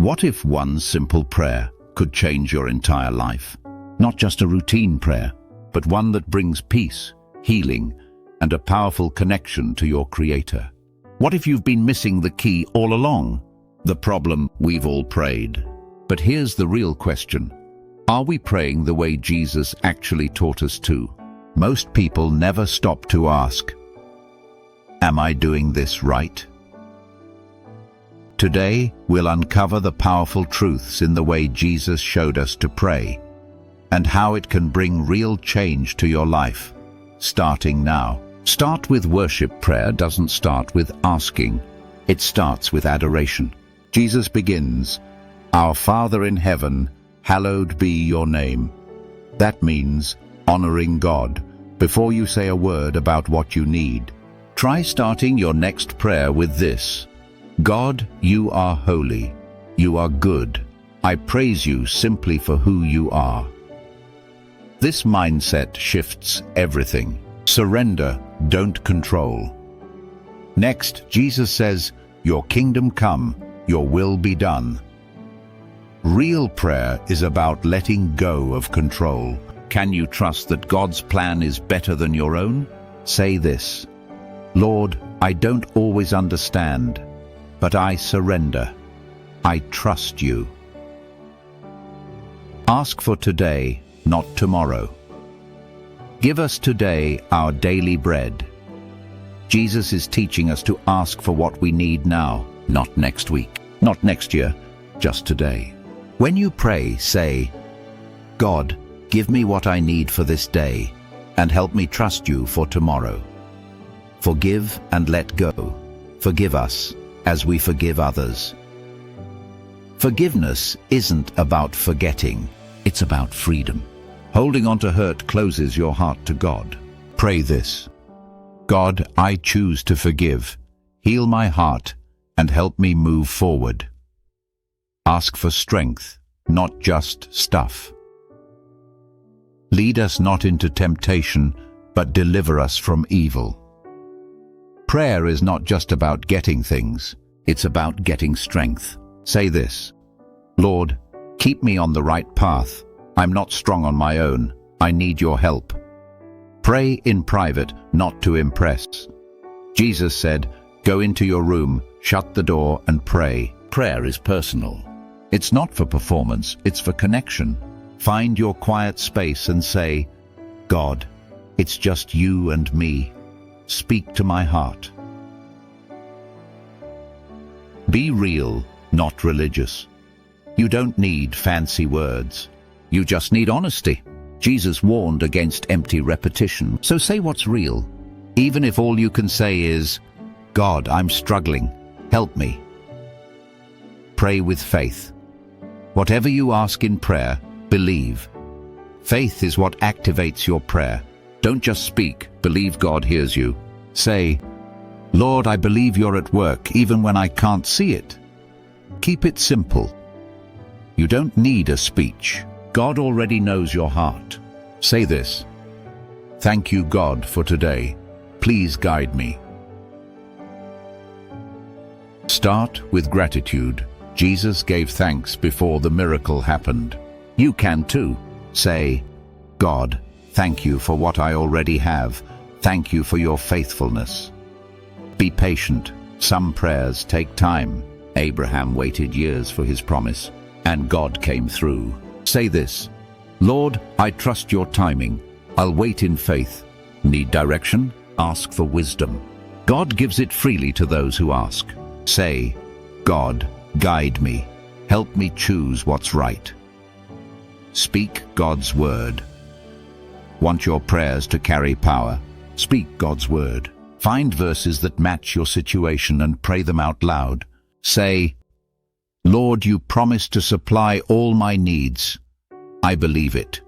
What if one simple prayer could change your entire life? Not just a routine prayer, but one that brings peace, healing, and a powerful connection to your Creator. What if you've been missing the key all along? The problem: we've all prayed. But here's the real question. Are we praying the way Jesus actually taught us to? Most people never stop to ask, am I doing this right? Today, we'll uncover the powerful truths in the way Jesus showed us to pray, and how it can bring real change to your life, starting now. Start with worship. Prayer doesn't start with asking. It starts with adoration. Jesus begins, "Our Father in heaven, hallowed be your name." That means honoring God before you say a word about what you need. Try starting your next prayer with this: God, you are holy. You are good. I praise you simply for who you are. This mindset shifts everything. Surrender, don't control. Next, Jesus says, your kingdom come, your will be done. Real prayer is about letting go of control. Can you trust that God's plan is better than your own? Say this: Lord, I don't always understand, but I surrender. I trust you. Ask for today, not tomorrow. Give us today our daily bread. Jesus is teaching us to ask for what we need now, not next week, not next year, just today. When you pray, say, God, give me what I need for this day, and help me trust you for tomorrow. Forgive and let go. Forgive us as we forgive others. Forgiveness isn't about forgetting, it's about freedom. Holding on to hurt closes your heart to God. Pray this: God, I choose to forgive. Heal my heart and help me move forward. Ask for strength, not just stuff. Lead us not into temptation, but deliver us from evil. Prayer is not just about getting things, it's about getting strength. Say this: Lord, keep me on the right path. I'm not strong on my own. I need your help. Pray in private, not to impress. Jesus said, go into your room, shut the door, and pray. Prayer is personal. It's not for performance, it's for connection. Find your quiet space and say, God, it's just you and me. Speak to my heart. Be real, not religious. You don't need fancy words. You just need honesty. Jesus warned against empty repetition, so say what's real. Even if all you can say is, God, I'm struggling, help me. Pray with faith. Whatever you ask in prayer, believe. Faith is what activates your prayer. Don't just speak, believe God hears you. Say, Lord, I believe you're at work even when I can't see it. Keep it simple. You don't need a speech. God already knows your heart. Say this: thank you, God, for today. Please guide me. Start with gratitude. Jesus gave thanks before the miracle happened. You can too. Say, God, thank you for what I already have. Thank you for your faithfulness. Be patient. Some prayers take time. Abraham waited years for his promise, and God came through. Say this: Lord, I trust your timing. I'll wait in faith. Need direction? Ask for wisdom. God gives it freely to those who ask. Say, God, guide me. Help me choose what's right. Speak God's word. Want your prayers to carry power? Speak God's word. Find verses that match your situation and pray them out loud. Say, Lord, you promised to supply all my needs. I believe it.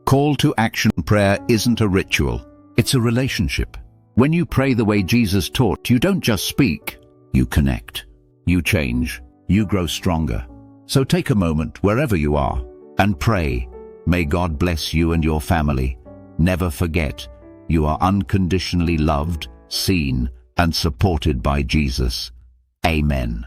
Call to action. Prayer isn't a ritual, it's a relationship. When you pray the way Jesus taught, you don't just speak, you connect. You change, you grow stronger. So take a moment wherever you are and pray. May God bless you and your family. Never forget, you are unconditionally loved, seen, and supported by Jesus. Amen.